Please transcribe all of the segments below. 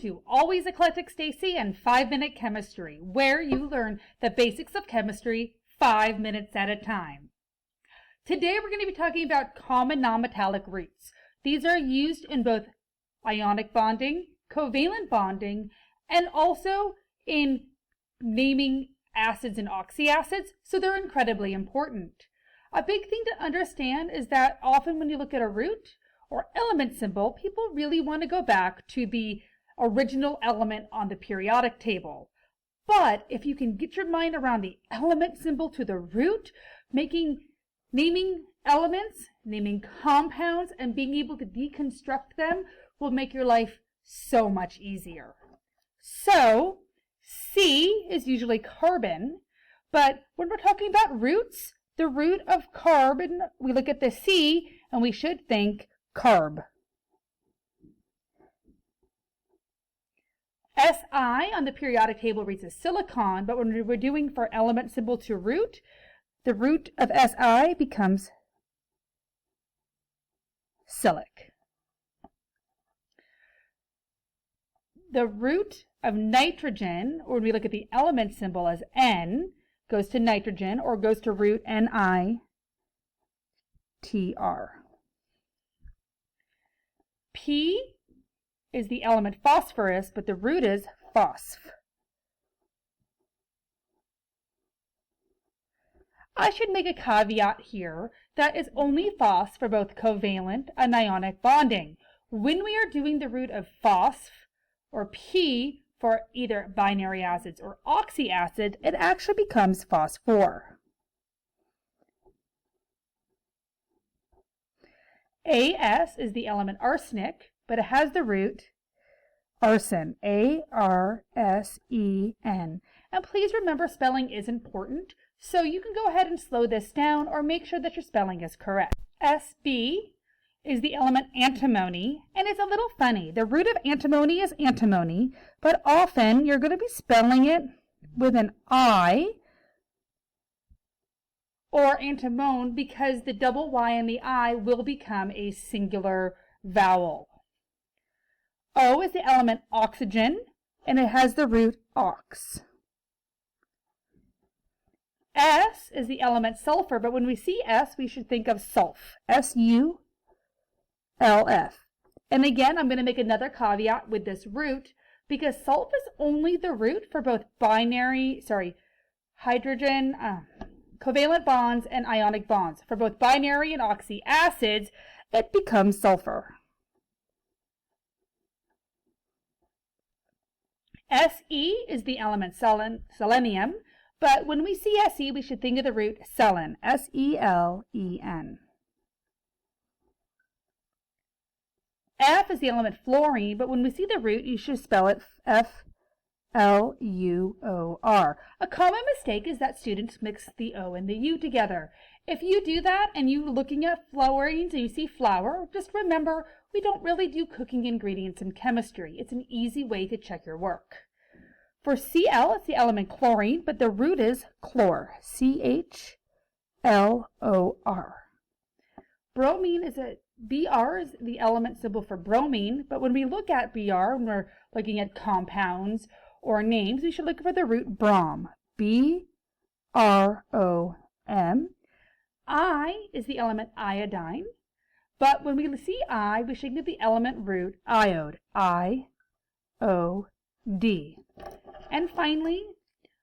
to Always Eclectic Stacy and 5-Minute Chemistry, where you learn the basics of chemistry 5 minutes at a time. Today we're going to be talking about common nonmetallic roots. These are used in both ionic bonding, covalent bonding, and also in naming acids and oxyacids, so they're incredibly important. A big thing to understand is that often when you look at a root or element symbol, people really want to go back to the original element on the periodic table. But if you can get your mind around the element symbol to the root, naming elements, naming compounds, and being able to deconstruct them will make your life so much easier. So, C is usually carbon, but when we're talking about roots, the root of carbon, we look at the C and we should think carb. Si on the periodic table reads as silicon, but when we're doing for element symbol to root, the root of Si becomes silic. The root of nitrogen, or when we look at the element symbol as N, goes to nitrogen or goes to root NiTr. P is the element phosphorus, but the root is Phosph. I should make a caveat here that is only Phos for both covalent and ionic bonding. When we are doing the root of Phosph or P for either binary acids or oxyacids, it actually becomes Phosphor. As is the element arsenic, but it has the root arsen, A-R-S-E-N. And please remember, spelling is important, so you can go ahead and slow this down or make sure that your spelling is correct. Sb is the element antimony, and it's a little funny. The root of antimony is antimony, but often you're going to be spelling it with an I or antimone because the double Y and the I will become a singular vowel. O is the element oxygen, and it has the root ox. S is the element sulfur, but when we see S, we should think of sulf, S-U-L-F. And again, I'm going to make another caveat with this root, because sulf is only the root for both covalent bonds and ionic bonds. For both binary and oxy acids, it becomes sulfur. Se is the element selenium, but when we see Se, we should think of the root selen, S-E-L-E-N. F is the element fluorine, but when we see the root, you should spell it F-L-U-O-R. A common mistake is that students mix the O and the U together. If you do that and you're looking at fluorines and you see flour, just remember we don't really do cooking ingredients in chemistry. It's an easy way to check your work. For Cl, it's the element chlorine, but the root is chlor, C-H-L-O-R. Bromine is Br is the element symbol for bromine, but when we look at Br, when we're looking at compounds or names, we should look for the root Brom, B-R-O-M. I is the element iodine, but when we see I, we should get the element root iode, I-O-D. And finally,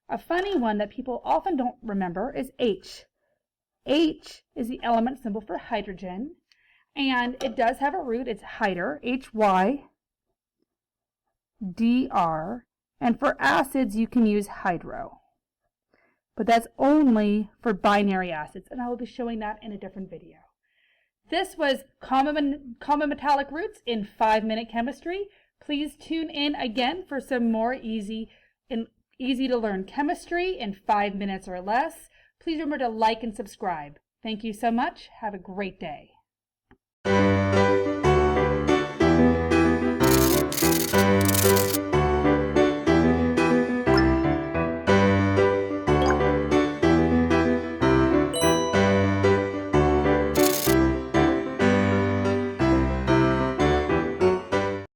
a funny one that people often don't remember is H. H is the element symbol for hydrogen, and it does have a root. It's Hydr, H-Y-D-R, and for acids you can use hydro. But that's only for binary acids, and I will be showing that in a different video. This was common metallic roots in 5-minute chemistry. Please tune in again for some more easy to learn chemistry in 5 minutes or less. Please remember to like and subscribe. Thank you so much. Have a great day.